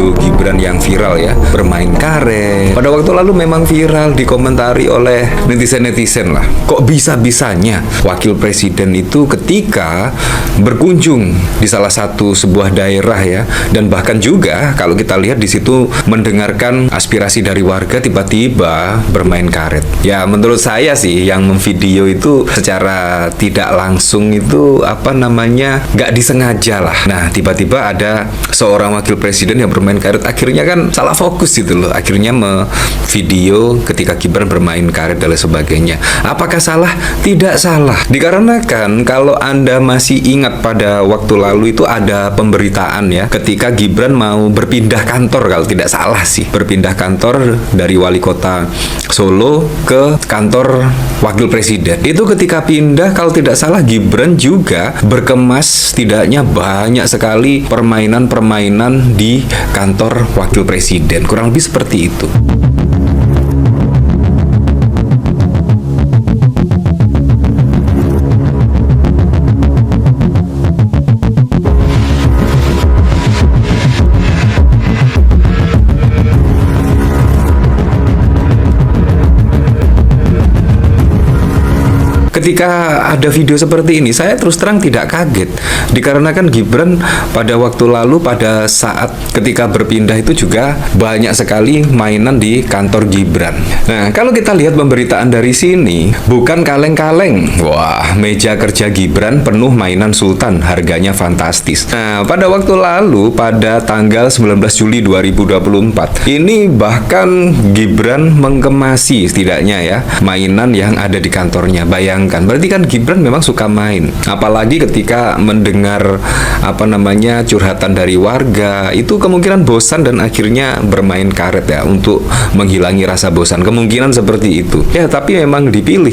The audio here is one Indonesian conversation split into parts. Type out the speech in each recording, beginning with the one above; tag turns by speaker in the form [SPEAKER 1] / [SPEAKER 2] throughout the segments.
[SPEAKER 1] video Gibran yang viral ya, bermain karet. Pada waktu lalu memang viral, dikomentari oleh netizen-netizen lah. Kok bisa-bisanya wakil presiden itu ketika berkunjung di salah satu sebuah daerah ya, dan bahkan juga kalau kita lihat di situ mendengarkan aspirasi dari warga, tiba-tiba bermain karet. Ya menurut saya sih yang memvideo itu secara tidak langsung itu nggak disengaja lah. Nah tiba-tiba ada seorang wakil presiden yang bermain karet, akhirnya kan salah fokus gitu loh, akhirnya video ketika Gibran bermain karet dan lain sebagainya. Apakah salah? Tidak salah, dikarenakan kalau Anda masih ingat pada waktu lalu itu ada pemberitaan ya, ketika Gibran mau berpindah kantor, kalau tidak salah sih, berpindah kantor dari wali kota Solo ke kantor wakil presiden. Itu ketika pindah, kalau tidak salah Gibran juga berkemas setidaknya banyak sekali permainan-permainan di kantor wakil presiden. Kurang lebih seperti itu. Ketika ada video seperti ini, saya terus terang tidak kaget, dikarenakan Gibran pada waktu lalu pada saat ketika berpindah itu juga banyak sekali mainan di kantor Gibran. Nah, kalau kita lihat pemberitaan dari sini, bukan kaleng-kaleng. Wah, meja kerja Gibran penuh mainan sultan, harganya fantastis. Nah, pada waktu lalu, pada tanggal 19 Juli 2024, ini bahkan Gibran mengemasi setidaknya ya, mainan yang ada di kantornya. Bayangkan, berarti kan Gibran memang suka main. Apalagi ketika mendengar curhatan dari warga, itu kemungkinan bosan dan akhirnya bermain karet ya, untuk menghilangi rasa bosan. Kemungkinan seperti itu. Ya, tapi memang dipilih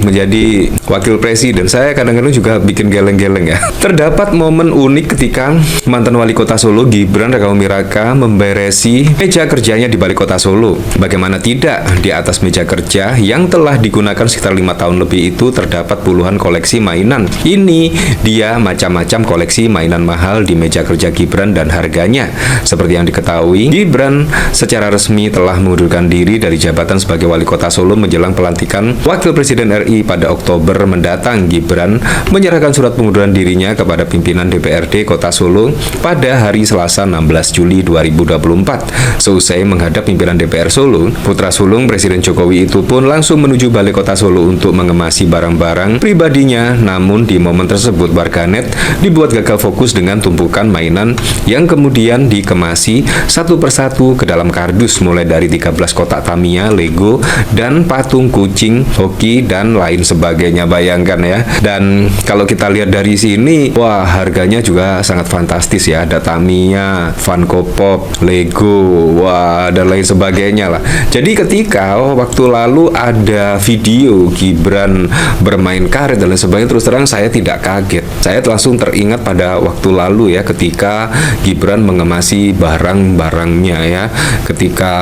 [SPEAKER 1] menjadi wakil presiden. Saya kadang-kadang juga bikin geleng-geleng ya. Terdapat momen unik ketika mantan wali kota Solo Gibran Rakabuming Raka memberesi meja kerjanya di Balai Kota Solo. Bagaimana tidak, di atas meja kerja yang telah digunakan sekitar 5 tahun lebih itu terdapat puluhan koleksi mainan. Ini dia macam-macam koleksi mainan mahal di meja kerja Gibran dan harganya. Seperti yang diketahui, Gibran secara resmi telah mengundurkan diri dari jabatan sebagai wali kota Solo menjelang pelantikan wakil presiden RI pada Oktober mendatang. Gibran menyerahkan surat pengunduran dirinya kepada pimpinan DPRD Kota Solo pada hari Selasa 16 Juli 2024. Seusai menghadap pimpinan DPR Solo, putra sulung Presiden Jokowi itu pun langsung menuju Balai Kota Solo untuk mengemasi barang-barang pribadinya. Namun di momen tersebut warganet dibuat gagal fokus dengan tumpukan mainan yang kemudian dikemasi satu persatu ke dalam kardus, mulai dari 13 kotak Tamiya, Lego, dan patung kucing, hoki, dan lain sebagainya. Bayangkan ya. Dan kalau kita lihat dari sini, wah, harganya juga sangat fantastis ya. Ada Tamiya, Funko Pop, Lego, wah, dan lain sebagainya lah. Jadi ketika waktu lalu ada video Gibran bermain karet dan lain sebagainya, terus terang saya tidak kaget. Saya langsung teringat pada waktu lalu ya, ketika Gibran mengemasi barang-barangnya ya, ketika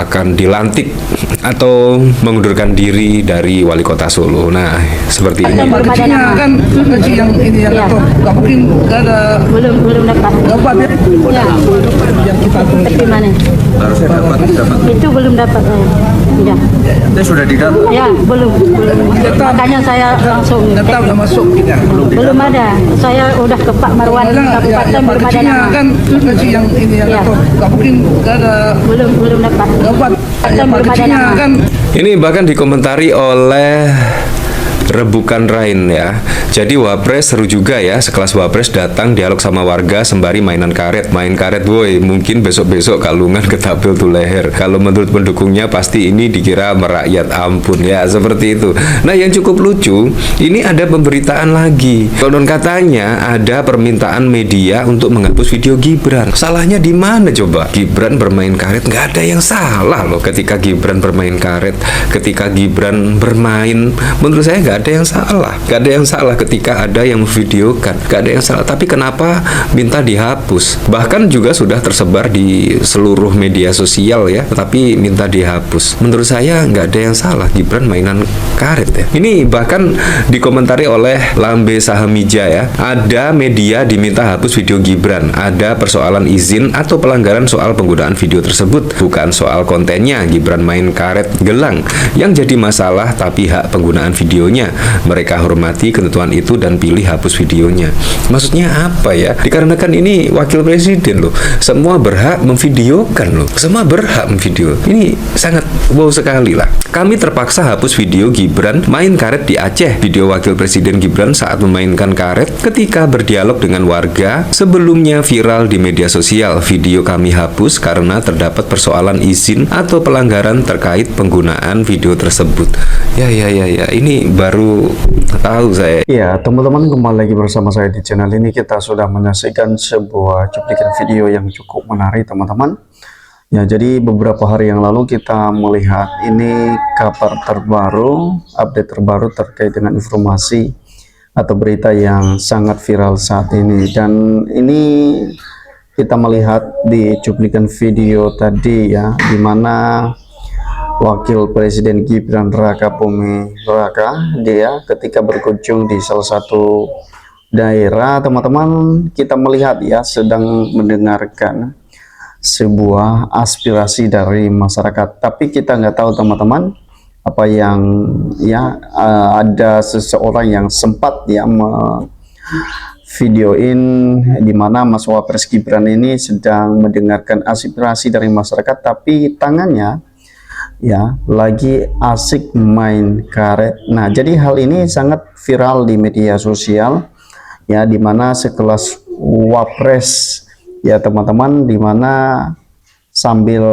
[SPEAKER 1] akan dilantik atau mengundurkan diri dari wali kota Solo. Nah, seperti ini.
[SPEAKER 2] Kan yang ini yang nggak mungkin nggak ada, belum dapat ya. Yang kita
[SPEAKER 3] gimana?
[SPEAKER 4] Harusnya dapat
[SPEAKER 3] Itu belum dapat ya.
[SPEAKER 4] Itu sudah didapat?
[SPEAKER 3] Ya, belum. Makanya saya langsung
[SPEAKER 2] tetap udah masuk ya.
[SPEAKER 3] Belum ada. Saya udah ke Pak Marwan Kabupaten, belum ada nama.
[SPEAKER 2] Kan yang ini yang nggak mungkin nggak ada,
[SPEAKER 3] belum dapat. Belum ada nama.
[SPEAKER 2] Kan
[SPEAKER 1] ini bahkan dikomentari oleh Rebukan Rain ya. Jadi Wapres seru juga ya, sekelas Wapres datang dialog sama warga sembari mainan karet. Main karet boy, mungkin besok-besok kalungan ketapel tuh leher. Kalau menurut pendukungnya pasti ini dikira merakyat, ampun ya, seperti itu. Nah, yang cukup lucu, ini ada pemberitaan lagi. Konon katanya ada permintaan media untuk menghapus video Gibran. Salahnya di mana coba? Gibran bermain karet, nggak ada yang salah loh ketika Gibran bermain karet. Ketika Gibran bermain, menurut saya nggak ada yang salah, nggak ada yang salah ketika ada yang memvideokan, nggak ada yang salah. Tapi kenapa minta dihapus? Bahkan juga sudah tersebar di seluruh media sosial ya, tetapi minta dihapus. Menurut saya nggak ada yang salah, Gibran mainan karet ya. Ini bahkan dikomentari oleh Lambe Sahamija ya. Ada media diminta hapus video Gibran, ada persoalan izin atau pelanggaran soal penggunaan video tersebut, bukan soal kontennya. Gibran main karet gelang yang jadi masalah tapi hak penggunaan videonya. Mereka hormati ketentuan itu dan pilih hapus videonya. Maksudnya apa ya? Dikarenakan ini wakil presiden loh, semua berhak memvideokan loh, semua berhak memvideo. Ini sangat wow sekali lah. Kami terpaksa hapus video Gibran main karet di Aceh. Video wakil presiden Gibran saat memainkan karet ketika berdialog dengan warga sebelumnya viral di media sosial. Video kami hapus karena terdapat persoalan izin atau pelanggaran terkait penggunaan video tersebut. Ya, ini baru tahu saya.
[SPEAKER 5] Ya, teman-teman, kembali lagi bersama saya di channel ini. Kita sudah menyaksikan sebuah cuplikan video yang cukup menarik, teman-teman. Ya, jadi beberapa hari yang lalu kita melihat ini kabar terbaru, update terbaru terkait dengan informasi atau berita yang sangat viral saat ini. Dan ini kita melihat di cuplikan video tadi ya, di mana Wakil Presiden Gibran Rakabuming Raka dia ketika berkunjung di salah satu daerah, teman-teman, kita melihat ya sedang mendengarkan sebuah aspirasi dari masyarakat. Tapi kita nggak tahu, teman-teman, apa yang ya ada seseorang yang sempat ya videoin di mana Mas Wapres Gibran ini sedang mendengarkan aspirasi dari masyarakat, tapi tangannya ya lagi asik main karet. Nah, jadi hal ini sangat viral di media sosial ya, dimana sekelas Wapres ya, teman-teman, dimana sambil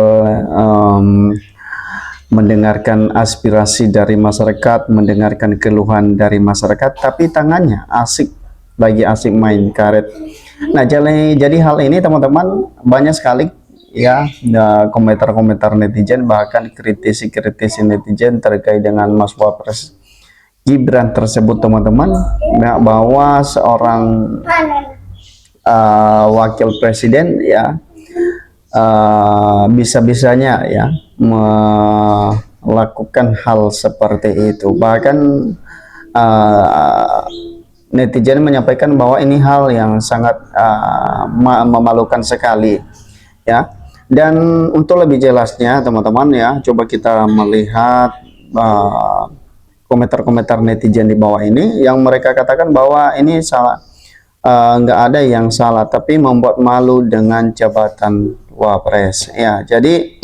[SPEAKER 5] mendengarkan aspirasi dari masyarakat, mendengarkan keluhan dari masyarakat, tapi tangannya lagi asik main karet. Nah, jadi hal ini, teman-teman, banyak sekali ya komentar-komentar netizen, bahkan kritisi netizen terkait dengan Mas Wapres Gibran tersebut, teman-teman, bahwa seorang wakil presiden ya bisa-bisanya ya melakukan hal seperti itu. Bahkan netizen menyampaikan bahwa ini hal yang sangat memalukan sekali ya. Dan untuk lebih jelasnya, teman-teman ya, coba kita melihat komentar-komentar netizen di bawah ini, yang mereka katakan bahwa ini salah, nggak ada yang salah, tapi membuat malu dengan jabatan Wapres ya. Jadi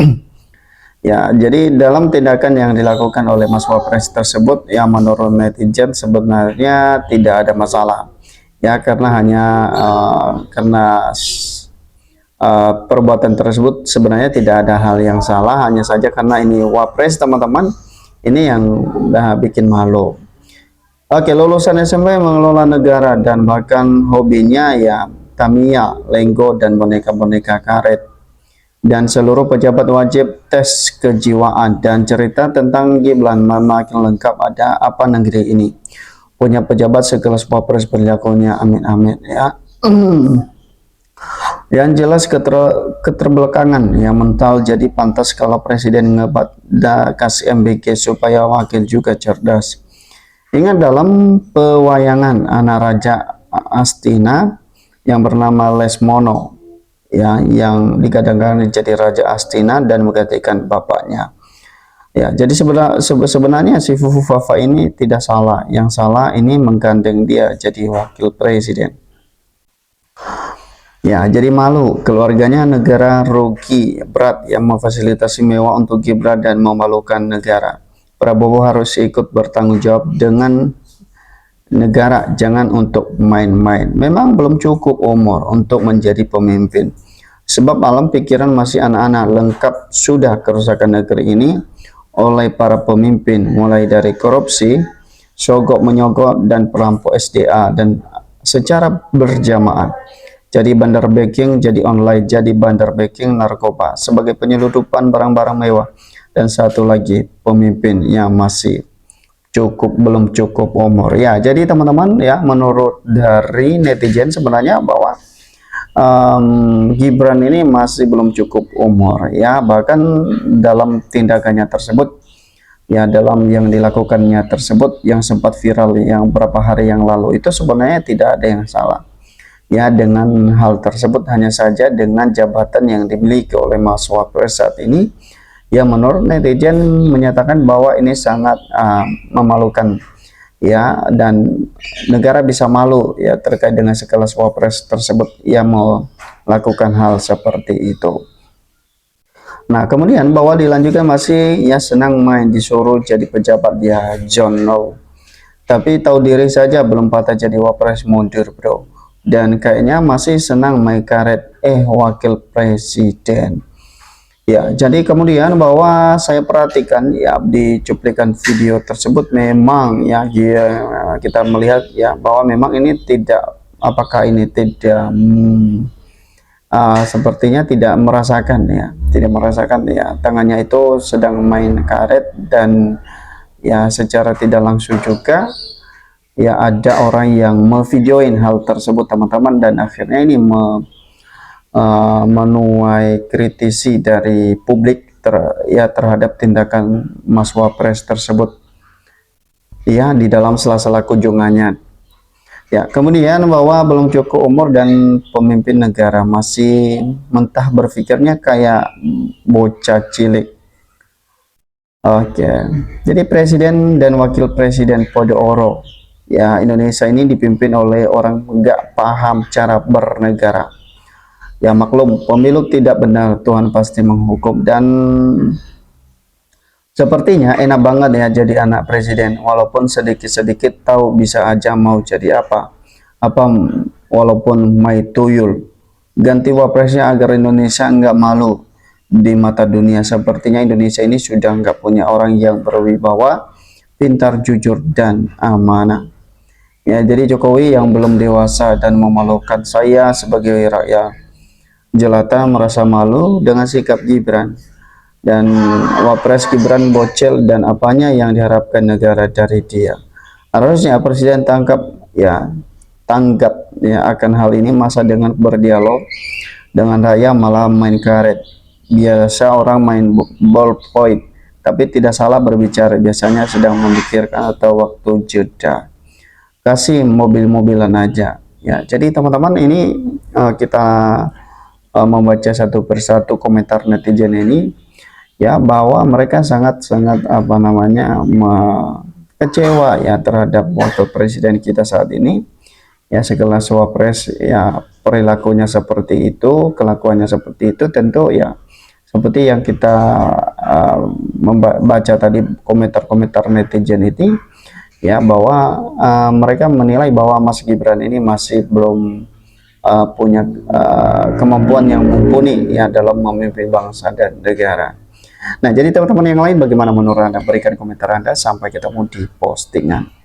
[SPEAKER 5] ya, jadi dalam tindakan yang dilakukan oleh Mas Wapres tersebut ya, menurut netizen sebenarnya tidak ada masalah ya, karena hanya perbuatan tersebut sebenarnya tidak ada hal yang salah, hanya saja karena ini Wapres, teman-teman, ini yang bikin malu. Oke, lulusan SMP mengelola negara dan bahkan hobinya ya Tamiya, Lego, dan boneka-boneka karet. Dan seluruh pejabat wajib tes kejiwaan. Dan cerita tentang Gibran makin lengkap. Ada apa negeri ini? Punya pejabat sekelas Wapres berlakunya amin-amin ya. Yang jelas keterbelakangan yang mental, jadi pantas kalau presiden ngebat kasih MBG supaya wakil juga cerdas. Ingat dalam pewayangan anak Raja Astina yang bernama Lesmono ya, yang digadang-gadang jadi Raja Astina dan menggantikan bapaknya ya. Jadi sebenarnya si Fufu Fafa ini tidak salah, yang salah ini menggandeng dia jadi wakil presiden ya. Jadi malu keluarganya, negara rugi berat yang memfasilitasi mewah untuk Gibran dan memalukan negara. Prabowo harus ikut bertanggung jawab dengan negara, jangan untuk main-main. Memang belum cukup umur untuk menjadi pemimpin, sebab alam pikiran masih anak-anak. Lengkap sudah kerusakan negeri ini oleh para pemimpin, mulai dari korupsi, sogok menyogok, dan perampok SDA, dan secara berjamaah. Jadi bandar backing, jadi online, jadi bandar backing narkoba sebagai penyeludupan barang-barang mewah. Dan satu lagi, pemimpin yang masih belum cukup umur. Ya, jadi teman-teman ya, menurut dari netizen sebenarnya bahwa Gibran ini masih belum cukup umur ya, bahkan dalam tindakannya tersebut ya, dalam yang dilakukannya tersebut yang sempat viral yang beberapa hari yang lalu itu sebenarnya tidak ada yang salah ya dengan hal tersebut, hanya saja dengan jabatan yang dimiliki oleh Mas Wapres saat ini ya, menurut netizen menyatakan bahwa ini sangat memalukan ya, dan negara bisa malu ya terkait dengan sekelas Wapres tersebut yang melakukan hal seperti itu. Nah, kemudian bahwa dilanjutkan masih ya senang main disuruh jadi pejabat ya John No, tapi tahu diri saja belum patah jadi Wapres mundur bro, dan kayaknya masih senang main karet wakil presiden. Ya, jadi kemudian bahwa saya perhatikan ya di cuplikan video tersebut memang ya, kita melihat ya bahwa memang ini tidak, apakah ini tidak sepertinya tidak merasakan ya tangannya itu sedang main karet, dan ya secara tidak langsung juga ya ada orang yang memvideoin hal tersebut teman-teman, dan akhirnya ini menuai kritisi dari publik terhadap tindakan Mas Wapres tersebut ya di dalam sela-sela kunjungannya ya. Kemudian bahwa belum cukup umur dan pemimpin negara, masih mentah berpikirnya kayak bocah cilik. Oke, jadi presiden dan wakil presiden podo oro ya, Indonesia ini dipimpin oleh orang nggak paham cara bernegara. Ya maklum, pemilu tidak benar, Tuhan pasti menghukum, dan sepertinya enak banget ya jadi anak presiden, walaupun sedikit-sedikit tahu bisa aja mau jadi apa walaupun mai tuyul. Ganti wapresnya agar Indonesia nggak malu di mata dunia. Sepertinya Indonesia ini sudah nggak punya orang yang berwibawa, pintar, jujur, dan amanah. Ya, jadi Jokowi yang belum dewasa dan memalukan. Saya sebagai rakyat jelata merasa malu dengan sikap Gibran, dan Wapres Gibran bocil dan apanya yang diharapkan negara dari dia. Harusnya presiden tanggap ya akan hal ini, masa dengan berdialog dengan rakyat malah main karet. Biasa orang main ballpoint, tapi tidak salah berbicara, biasanya sedang memikirkan atau waktu jeda. Kasih mobil-mobilan aja ya. Jadi teman-teman, ini kita membaca satu persatu komentar netizen ini ya, bahwa mereka sangat-sangat kecewa ya terhadap wakil presiden kita saat ini ya, sekelas Wapres ya, perilakunya seperti itu, kelakuannya seperti itu, tentu ya seperti yang kita membaca tadi komentar-komentar netizen itu ya, bahwa mereka menilai bahwa Mas Gibran ini masih belum punya kemampuan yang mumpuni ya dalam memimpin bangsa dan negara. Nah, jadi teman-teman yang lain bagaimana menurut Anda? Berikan komentar Anda. Sampai ketemu di postingan.